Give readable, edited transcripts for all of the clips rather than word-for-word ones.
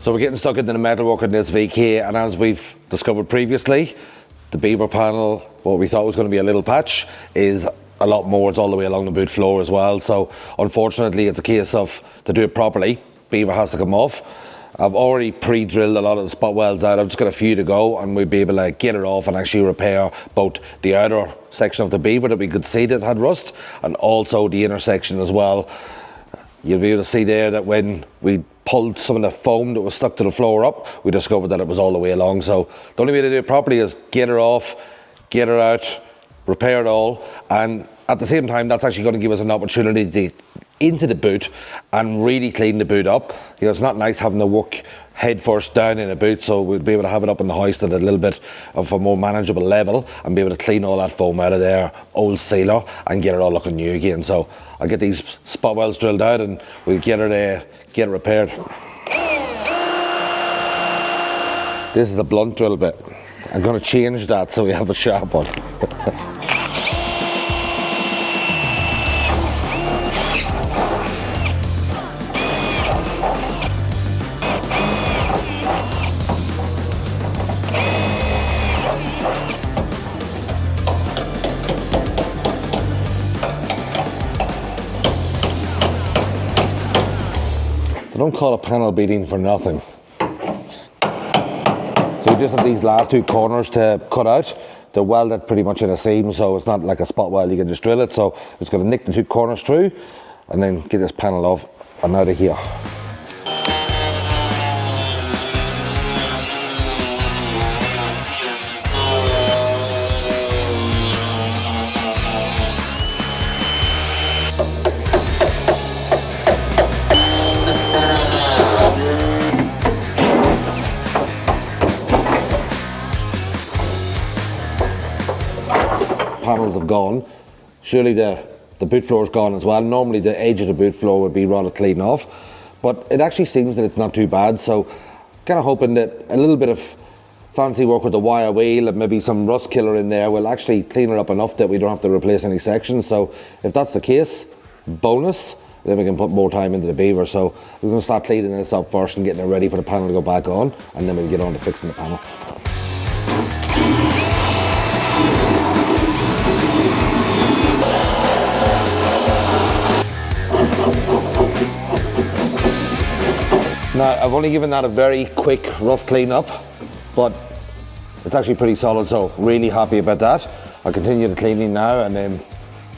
So we're getting stuck into the metalwork in this VK, and as we've discovered previously, the Beaver panel, what we thought was going to be a little patch, is a lot more. It's all the way along the boot floor as well. So unfortunately, it's a case of, to do it properly, Beaver has to come off. I've already pre-drilled a lot of the spot welds out. I've just got a few to go, and we'll be able to get it off and actually repair both the outer section of the Beaver that we could see that had rust, and also the inner section as well. You'll be able to see there that when we pulled some of the foam that was stuck to the floor up, we discovered that it was all the way along. So the only way to do it properly is get her off, get her out, repair it all, and at the same time that's actually going to give us an opportunity to get into the boot and really clean the boot up. You know, it's not nice having to work head first down in a boot, so we'll be able to have it up in the hoist at a little bit of a more manageable level and be able to clean all that foam out of there, old sealer, and get it all looking new again. So I'll get these spot welds drilled out and we'll get it repaired. This is a blunt drill bit. I'm going to change that so we have a sharp one. Don't call it panel beating for nothing. So we just have these last two corners to cut out. They're welded pretty much in a seam, so it's not like a spot weld, you can just drill it. So it's going to nick the two corners through and then get this panel off and out of here. Panels have gone. Surely the boot floor is gone as well. Normally the edge of the boot floor would be rather clean off, but it actually seems that it's not too bad. So kind of hoping that a little bit of fancy work with the wire wheel and maybe some rust killer in there will actually clean it up enough that we don't have to replace any sections. So if that's the case, bonus, then we can put more time into the Beaver. So we're going to start cleaning this up first and getting it ready for the panel to go back on, and then we'll get on to fixing the panel. Now, I've only given that a very quick, rough clean up, but it's actually pretty solid, so really happy about that. I'll continue the cleaning now, and then it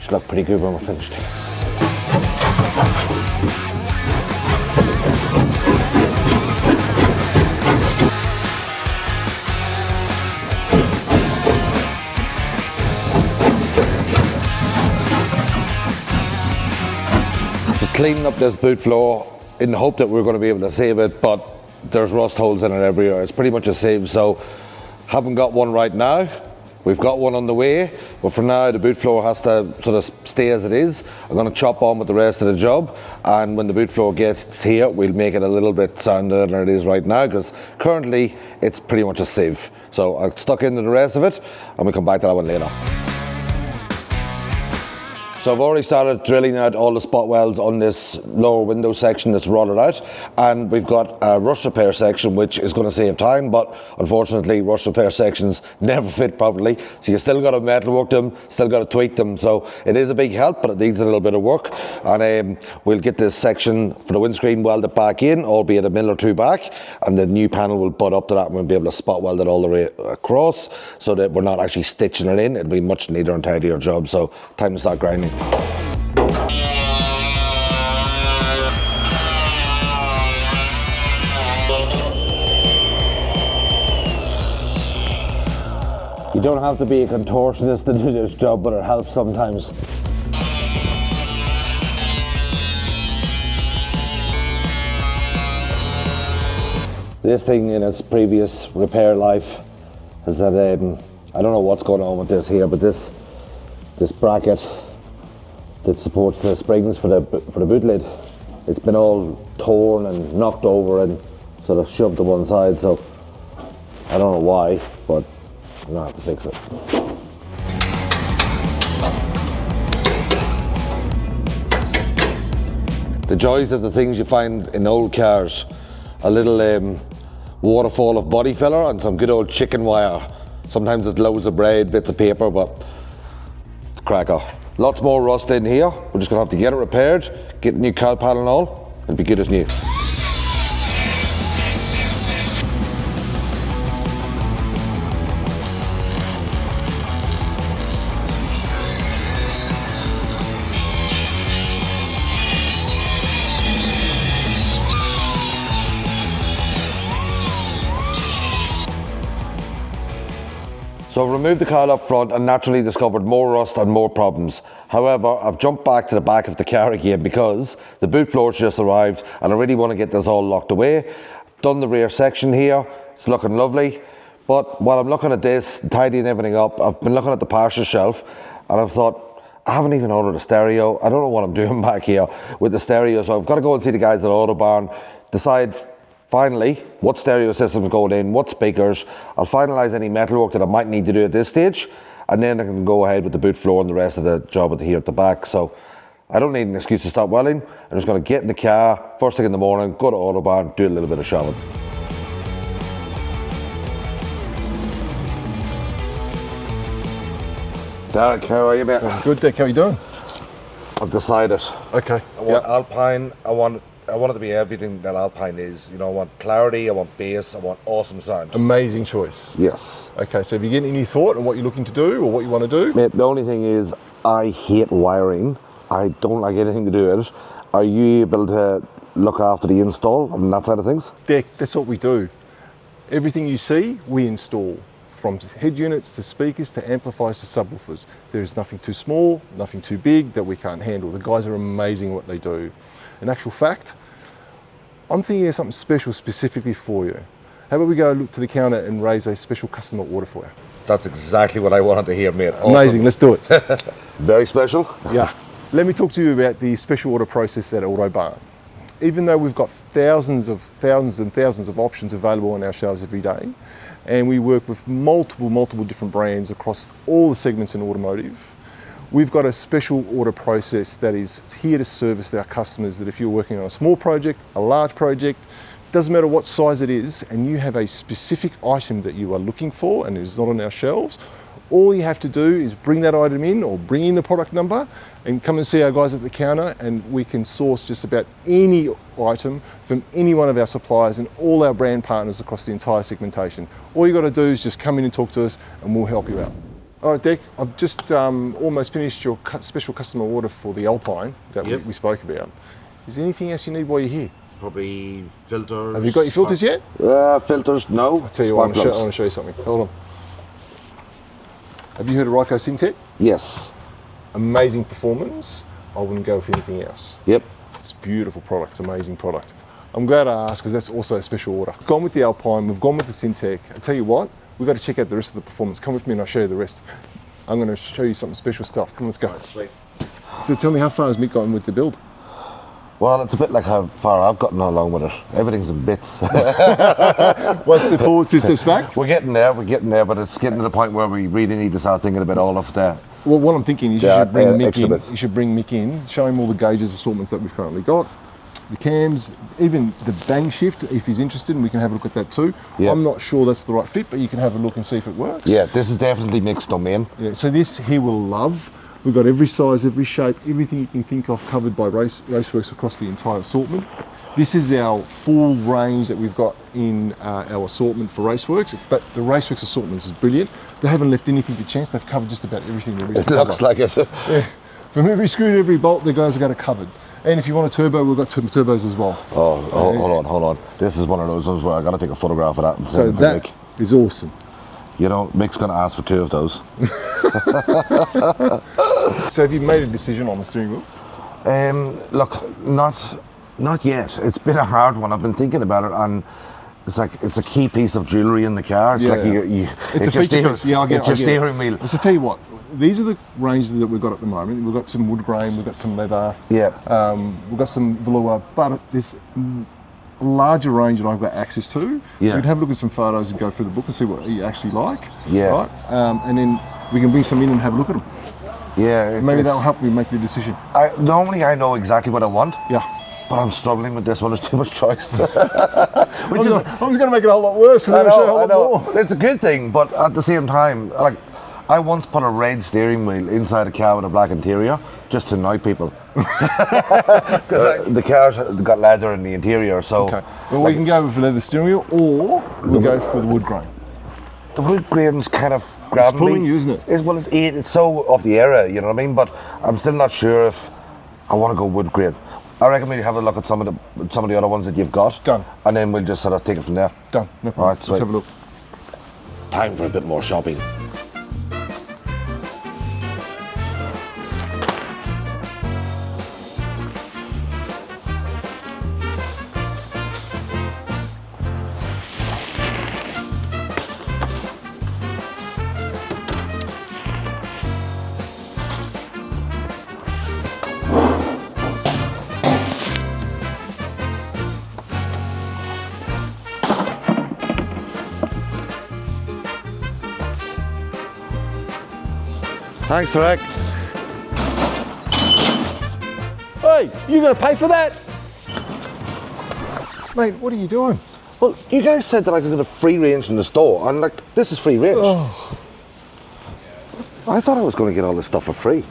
should look pretty good when we're finished. Just cleaning up this boot floor in the hope that we're going to be able to save it, but there's rust holes in it everywhere. It's pretty much a save, so haven't got one right now. We've got one on the way, but for now the boot floor has to sort of stay as it is. I'm going to chop on with the rest of the job, and when the boot floor gets here, we'll make it a little bit sounder than it is right now, because currently it's pretty much a sieve. So I'll stuck into the rest of it, and we'll come back to that one later. So I've already started drilling out all the spot welds on this lower window section that's rotted out, and we've got a rust repair section which is going to save time, but unfortunately rust repair sections never fit properly, so you still got to metalwork them, still got to tweak them. So it is a big help, but it needs a little bit of work, and we'll get this section for the windscreen welded back in, albeit a mil or two back, and the new panel will butt up to that and we'll be able to spot weld it all the way across so that we're not actually stitching it in. It'll be a much neater and tidier job, so time to start grinding. You don't have to be a contortionist to do this job, but it helps sometimes. This thing in its previous repair life has had, I don't know what's going on with this here, but this bracket that supports the springs for the boot lid, it's been all torn and knocked over and sort of shoved to one side, so I don't know why, but I'm gonna have to fix it. The joys of the things you find in old cars. a little waterfall of body filler and some good old chicken wire. Sometimes it's loads of bread, bits of paper, but it's cracker. Lots more rust in here. We're just gonna have to get it repaired, get the new cowl panel and all, and be good as new. So I've removed the cowl up front and naturally discovered more rust and more problems. However, I've jumped back to the back of the car again because the boot floor's just arrived and I really want to get this all locked away. I've done the rear section here, it's looking lovely. But while I'm looking at this, tidying everything up, I've been looking at the parcel shelf and I've thought, I haven't even ordered a stereo. I don't know what I'm doing back here with the stereo, so I've got to go and see the guys at Autobarn, decide finally what stereo system's going in, what speakers. I'll finalise any metalwork that I might need to do at this stage, and then I can go ahead with the boot floor and the rest of the job here at the back. So I don't need an excuse to stop welding. I'm just going to get in the car first thing in the morning, go to Autobarn, do a little bit of shopping. Derek, how are you, mate? Good, Dick. How are you doing? I've decided. Okay. I want Alpine. I want it to be everything that Alpine is. You know, I want clarity, I want bass, I want awesome sound. Amazing choice. Yes. Okay, so have you getting any thought on what you're looking to do or what you want to do? Mate, the only thing is I hate wiring. I don't like anything to do with it. Are you able to look after the install and that side of things? Dick, that's what we do. Everything you see, we install. From head units to speakers to amplifiers to subwoofers. There is nothing too small, nothing too big that we can't handle. The guys are amazing at what they do. In actual fact, I'm thinking of something special specifically for you. How about we go look to the counter and raise a special customer order for you? That's exactly what I wanted to hear, mate. Awesome. Amazing, let's do it. Very special? Yeah. Let me talk to you about the special order process at Autobarn. Even though we've got thousands and thousands of options available on our shelves every day, and we work with multiple different brands across all the segments in automotive, we've got a special order process that is here to service our customers, that if you're working on a small project, a large project, doesn't matter what size it is, and you have a specific item that you are looking for and it is not on our shelves, all you have to do is bring that item in or bring in the product number and come and see our guys at the counter, and we can source just about any item from any one of our suppliers and all our brand partners across the entire segmentation. All you got to do is just come in and talk to us and we'll help you out. All right, Dick, I've just almost finished your special customer order for the Alpine that we spoke about. Is there anything else you need while you're here? Probably filters. Have you got your filters yet? Filters, no. I'll tell you what, I want to show you something. Hold on. Have you heard of Ryco Syntec? Yes. Amazing performance. I wouldn't go for anything else. Yep. It's a beautiful product, it's an amazing product. I'm glad I asked because that's also a special order. We've gone with the Alpine, we've gone with the Syntec. I tell you what, we've got to check out the rest of the performance. Come with me and I'll show you the rest. I'm going to show you some special stuff. Come, let's go. Sweet. So tell me, how far has Mick gotten with the build? Well, it's a bit like how far I've gotten along with it. Everything's in bits. 1 step forward, 2 steps back? We're getting there, but it's getting to the point where we really need to start thinking about all of the... Well, what I'm thinking is you should bring Mick in. You should bring Mick in, show him all the gauges, assortments that we've currently got, the cams, even the bang shift, if he's interested, and we can have a look at that too. Yep. I'm not sure that's the right fit, but you can have a look and see if it works. Yeah, this is definitely Mick's domain. Yeah, so this he will love. We've got every size, every shape, everything you can think of covered by Raceworks across the entire assortment. This is our full range that we've got in our assortment for Raceworks, but the Raceworks assortment is brilliant. They haven't left anything to chance. They've covered just about everything there is to cover. It looks like it. Yeah. From every screw to every bolt, the guys have got it covered. And if you want a turbo, we've got turbos as well. Hold on. This is one of those ones where I got to take a photograph of that. And so that is awesome. You know, Mick's going to ask for 2 of those. So have you made a decision on the steering wheel? Look, not yet. It's been a hard one. I've been thinking about it, and it's a key piece of jewellery in the car. It's like it's your steering wheel. So tell you what, these are the ranges that we've got at the moment. We've got some wood grain, we've got some leather, we've got some velour, but there's a larger range that I've got access to. We can have a look at some photos and go through the book and see what you actually like. Right? And then we can bring some in and have a look at them. Yeah. Maybe that'll help me make the decision. Normally I know exactly what I want. Yeah. But I'm struggling with this one. There's too much choice. I'm just going to make it a whole lot worse because I'm going to show you a whole lot more. It's a good thing, but at the same time, like, I once put a red steering wheel inside a car with a black interior just to annoy people. The car's got leather in the interior, so... Okay. Well, we can go with leather steering wheel, or we go for the wood grain. The wood grain's kind of grabbing me. It's pulling you, isn't it? Well, it's so of the era, you know what I mean? But I'm still not sure if I want to go wood grain. I reckon we'll have a look at some of the other ones that you've got. Done. And then we'll just sort of take it from there. Done. No problem. All right, Let's sweet. have a look. Time for a bit more shopping. Thanks, Rick. Hey, you going to pay for that? Mate, what are you doing? Well, you guys said that I could get a free range in the store, and like, this is free range. Oh. I thought I was going to get all this stuff for free.